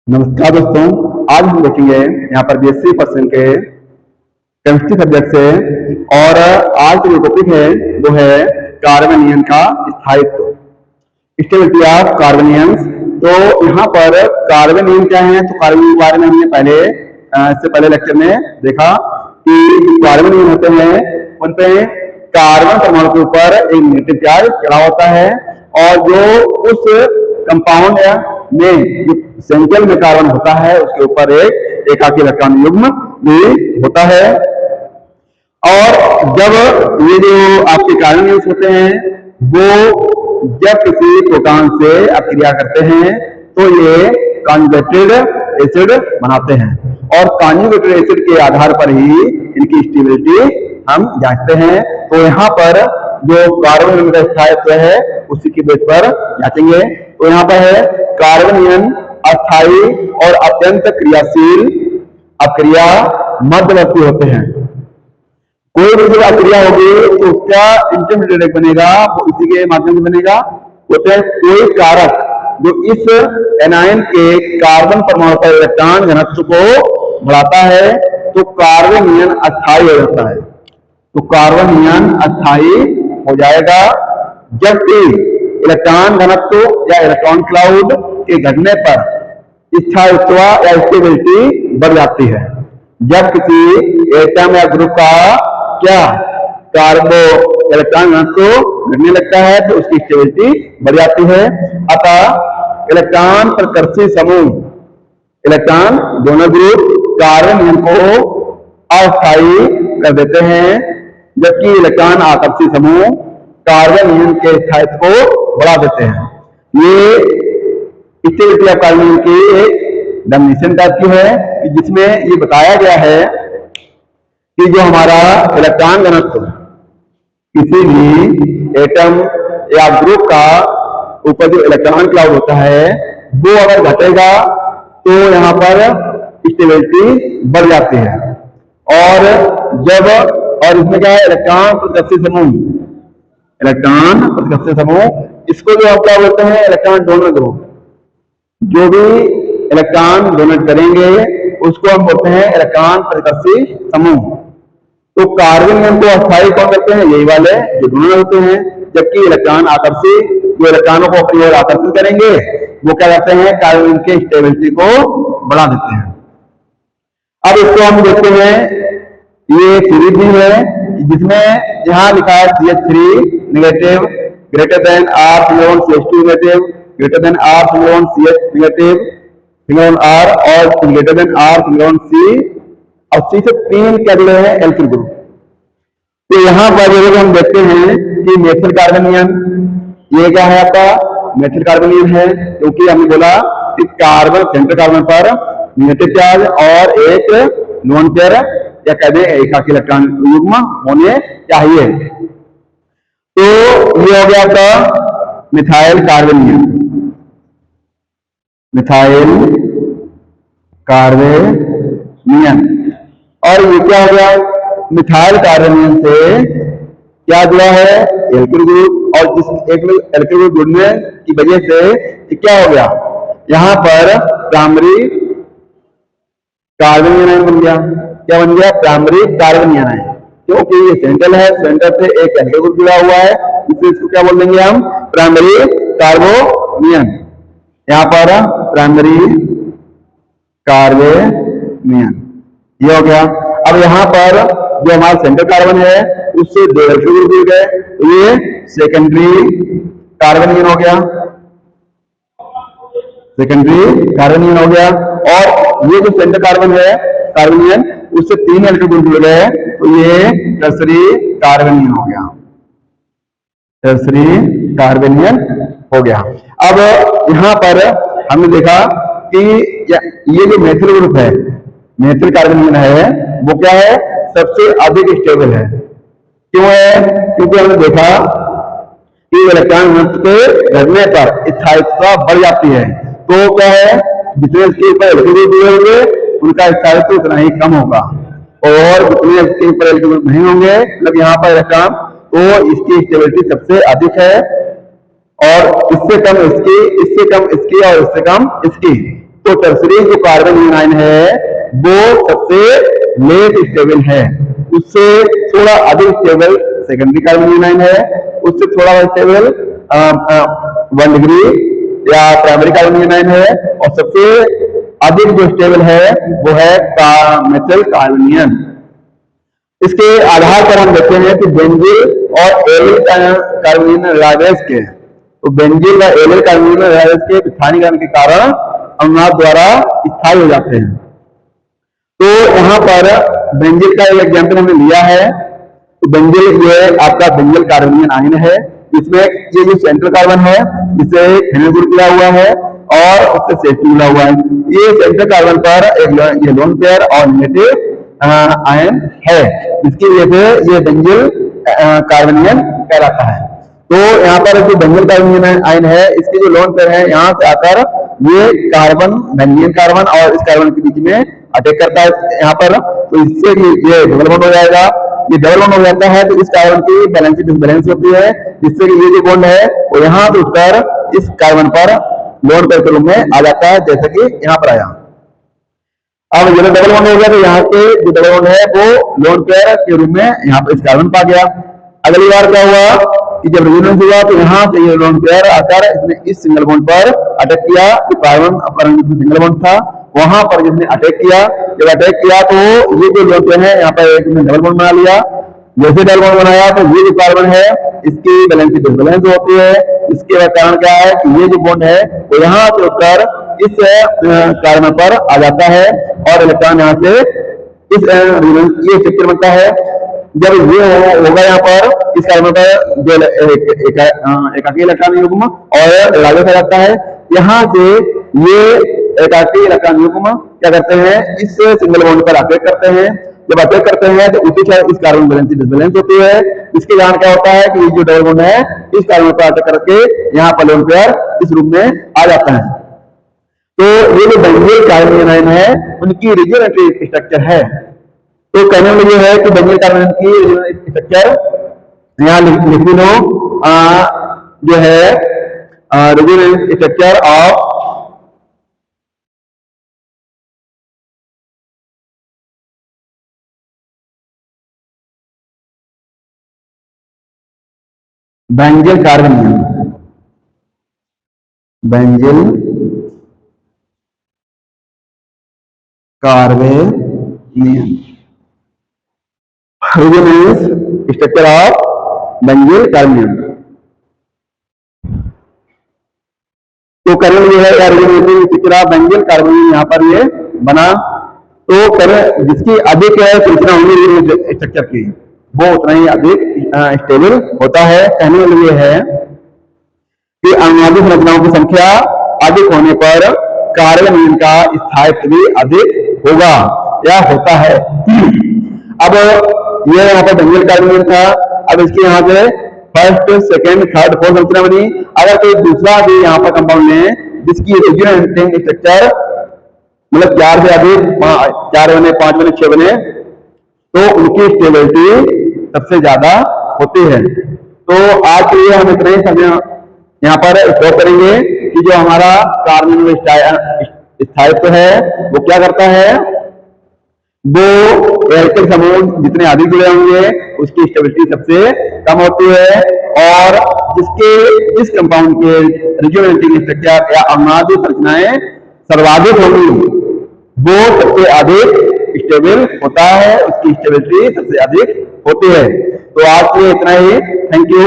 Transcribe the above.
नमस्कार दोस्तों। आज हम देखेंगे यहाँ पर बीएससी पर्सन के केमिस्ट्री सब्जेक्ट से। और आज का जो टॉपिक है वो है कार्बनियन का स्थायित्व, स्टेबिलिटी ऑफ कार्बनियंस। तो यहाँ पर कार्बनियन क्या है, तो कार्बनियन के बारे में हमने इससे पहले लेक्चर में देखा कि कार्बनियन होते हैं उन पे कार्बन परमाणु के ऊपर एक नेगेटिव चार्ज चढ़ा होता है और जो उस कंपाउंड में जो सेंट्रल में कार्बन होता है उसके ऊपर एक एकाकी इलेक्ट्रॉन युग्म भी होता है। और जब ये जो आपके कार्बनियंस होते हैं वो जब किसी प्रोटॉन से क्रिया करते हैं तो ये कॉन्जुगेटेड एसिड बनाते हैं और कॉन्जुगेटेड एसिड के आधार पर ही इनकी स्टेबिलिटी हम जांचते हैं। तो यहाँ पर जो कार्बनियन का स्थायित्व है उसी की बेस पर जांचेंगे। तो यहाँ पर है कार्बनियन अस्थायी और अत्यंत क्रियाशील अक्रिया मध्यवर्ती होते हैं। कोई भी जब अक्रिया होगी तो उसका इंटरमीडिएट बनेगा, वो इसी के माध्यम से बनेगा। होते हैं कोई कारक जो इस एनायन के कार्बन परमाणु पर इलेक्ट्रॉन घनत्व को बढ़ाता है तो कार्बनियन अस्थायी हो जाता है। तो कार्बनियन अस्थायी हो जाएगा जबकि इलेक्ट्रॉन घनत्व या इलेक्ट्रॉन क्लाउड के घटने पर स्थायित्व या स्टेबिलिटी बढ़ जाती है। जब किसी एटम या ग्रुप का क्या कार्बो इलेक्ट्रॉन घनत्व घटने लगता है तो उसकी स्टेबिलिटी बढ़ जाती है। अतः इलेक्ट्रॉन प्रतिकर्षी समूह इलेक्ट्रॉन दोनों ग्रुप कार्बनियन को अस्थायी कर देते हैं जबकि इलेक्ट्रॉन आकर्षी समूह कार्बनियन के स्थायित्व को बढ़ा देते हैं। ये स्टेबिलिटी ऑफ कार्बनियन की एक डेफिनेशन टाइप की है जिसमें ये बताया गया है कि जो हमारा इलेक्ट्रॉन घनत्व किसी भी एटम या ग्रुप का ऊपर जो इलेक्ट्रॉन क्लाउड होता है वो अगर घटेगा तो यहाँ पर स्टेबिलिटी बढ़ जाती है। और इसमें क्या है, इलेक्ट्रॉन प्रतिकर्षी समूह इसको जो हम क्या बोलते हैं, इलेक्ट्रॉन डोनर ग्रुप। जो भी इलेक्ट्रॉन डोनेट करेंगे उसको हम बोलते हैं इलेक्ट्रॉन प्रतिकर्षी समूह। तो कार्बनियन को अस्थायी कौन करते हैं, यही वाले जो डोनर होते हैं, जबकि इलेक्ट्रॉन आकर्षी जो इलेक्ट्रॉनों को अपनी ओर आकर्षित करेंगे वो क्या करते हैं, कार्बनियन की स्टेबिलिटी को बढ़ा देते हैं। अब इसको हम देखते हैं, ये सीरीज भी है जिसमें यहाँ लिखा है CH3 negative greater than R single CH2 negative greater than R single CH negative single R और greater than R single C और C से 3 क्या हैं एल्किल ग्रुप। तो यहाँ पर हम देखते हैं कि मेथिल कार्बनियन, ये क्या है आपका मेथिल कार्बनियन है क्योंकि हमने बोला कि कार्बन सेंट्रल कार्बन पर नेगेटिव चार्ज और एक नॉन पेयर या कह दें एकाकी इलेक्ट्रॉन युग्म होने चाहिए। तो ये हो गया आपका मिथाइल कार्बनियन, और ये क्या हो गया, मिथाइल कार्बनियन से क्या जुड़ा है, एल्किल ग्रुप। और इस एल्किल ग्रुप जुड़ने की वजह से क्या हो गया, यहाँ पर प्राइमरी कार्बनियन बन गया। क्या बन गया, प्राइमरी कार्बनियन है क्योंकि ये सेंट्रल है, सेंटर से एक एल्किल ग्रुप जुड़ा हुआ है, इसलिए इसको क्या बोल देंगे हम, प्राइमरी कार्बोनियन। यहाँ पर प्राइमरी कार्बोनियन ये हो गया। अब यहाँ पर जो हमारा सेंट्रल कार्बन है उससे 2 एल्किल ग्रुप जुड़ गए तो ये सेकेंडरी कार्बनियन हो गया, सेकेंडरी कार्बनियन हो गया। और ये जो सेंट्रल कार्बन है कार्बनियन उससे 3 एल्किल ग्रुप जुड़ गए तो ये टर्सरी कार्बनियन हो गया, टर्सरी कार्बनियन हो गया। अब यहाँ पर हमने देखा कि ये जो मेथिल ग्रुप है, मेथिल कार्बनियन है, वो क्या है, सबसे अधिक स्टेबल है। क्यों है, क्योंकि हमने देखा कि इलेक्ट्रॉन घनत्व के घटने पर स्थायित्व बढ़ जाती है। तो क्या है, जितने इसके ऊपर एल्किल ग्रुप जुड़े होंगे उनका स्थायित्व उतना ही कम होगा और जितने इसके ऊपर एल्किल ग्रुप नहीं होंगे मतलब यहाँ पर इलेक्ट्रॉन, तो इसकी स्टेबिलिटी सबसे अधिक है और इससे कम इसकी, इससे कम इसकी और इससे कम इसकी। तो टर्सरी जो कार्बन आयन है वो सबसे लेस स्टेबल है, उससे थोड़ा अधिक स्टेबल सेकेंडरी कार्बन आयन है, उससे थोड़ा स्टेबल 1 डिग्री या प्राइमरी कार्बन आयन है, और सबसे अधिक जो स्टेबल है वो है मेथिल कार्बोनियन। इसके आधार पर हम देखते हैं कि बेंजील और एलिल कार्बोनिल राइबोस के, तो बेंजील और एलिल कार्बोनिल राइबोस के स्थानीयकरण के कारण अम्लनाथ द्वारा स्थायी हो जाते हैं। तो यहाँ पर बेंजील का एक एग्जाम्पल हमने लिया है। तो बेंजील ये आपका बेंजील कार्बोनियन आयन है, इसमें ये जो सेंट्रल कार्बन है इसे फेनल ग्रुप जुड़ा हुआ है और उससे सेफ्टी जुड़ा हुआ है। ये सेंट्रल कार्बन पर एक ये लोन पेयर और नेगेटिव आयन है, इसकी वजह से ये बेंजील कार्बोनियन कहलाता है। तो यहाँ पर जो बेंजील कार्बोनियन आयन है इसके जो लोन पेयर है यहाँ से आकर ये कार्बन बेंजीन कार्बन और इस कार्बन के बीच में अटैक करता है यहाँ पर, तो इससे ये डबल बॉन्ड हो जाएगा। ये डबल बॉन्ड हो जाता है तो इस कार्बन की बैलेंस डिसबैलेंस होती है, जिससे कि ये जो बॉन्ड है वो यहाँ से उठकर इस कार्बन पर लोन पेयर के रूप में आ जाता है, जैसे कि यहाँ पर आया। अब जब डबल बॉन्ड हो गया तो यहाँ के जो डबल बॉन्ड है वो लोन पेयर के रूप में यहाँ पर इस कार्बन पा गया। अगली बार क्या हुआ कि जब रेजोनेंस हुआ तो यहाँ से ये लोन पेयर आकर इसने इस सिंगल बॉन्ड पर अटैक किया, तो कार्बन पर सिंगल बॉन्ड था वहां पर जिसने अटैक किया, जब अटैक किया तो ये जो लोन पेयर है यहाँ पर इसने डबल बॉन्ड बना लिया। जैसे डबल बॉन्ड बनाया तो ये जो कार्बन है इसकी बैलेंस डिसबैलेंस होती है। इसके कारण क्या है कि ये जो बॉन्ड है वो यहाँ से उठकर इस कार्बन पर आ जाता है और इलेक्ट्रॉन यहाँ से इस ये स्ट्रक्चर बनता है। जब ये होगा यहाँ पर इस कार्बन पर जो एकाकी इलेक्ट्रॉन युग्म और राइबोस आ जाता है, यहाँ से ये एकाकी इलेक्ट्रॉन युग्म क्या करते हैं इस सिंगल बॉन्ड पर अटैक करते हैं। जब अटैक करते हैं तो उसी का इस कार्बन बैलेंस डिसबैलेंस होती है। इसके कारण क्या होता है कि ये जो डबल बॉन्ड है इस कार्बन पर अटैक करके यहाँ पर लोन पेयर इस रूप में आ जाता है। तो ये जो बेंजील कार्बोनियन आयन है उनकी रिजोनेटिव स्ट्रक्चर है। तो कहने में ये है कि बेंजील कार्बोनियन की स्ट्रक्चर यहाँ लिख भी लो, जो है resonative structure of benzyl carbanion, benzyl carbanion resonance structure of benzyl carbanion. तो करें ये है स्ट्रक्चर ऑफ बेंजील कार्बोनियन यहाँ पर ये बना। तो करें जिसकी अधिक सूचना होगी स्ट्रक्चर की वो उतना ही अधिक स्टेबल होता है। कहने वाला ये है कि अनुवादित संरचनाओं की संख्या अधिक होने पर कार्बोनियन का स्थायित्व भी अधिक होगा या होता है। अब ये यहाँ पर बेंजील कार्बोनियन था, अब इसके यहाँ से फर्स्ट सेकेंड थर्ड फोर्थ संरचना बनी। अगर कोई दूसरा भी यहाँ पर कंपाउंड लें जिसकी रिजोनेटिव स्ट्रक्चर मतलब 4 से अधिक 4 बने 5 बने 6 बने तो उनकी स्टेबिलिटी सबसे ज्यादा होती है। तो आज के लिए हम इतना ही समय यहाँ पर स्टॉप करेंगे कि जो हमारा कार्बोनिल स्थायित्व है वो क्या करता है, वो एल्किल समूह जितने अधिक जुड़े होंगे उसकी स्टेबिलिटी सबसे कम होती है, और जिस कंपाउंड के रिजोनेटिव स्ट्रक्चर या अनुनादिक संरचनाएं सर्वाधिक होंगी वो सबसे अधिक स्टेबल होता है, उसकी स्टेबिलिटी सबसे अधिक होती है। तो आज के लिए इतना ही, थैंक यू।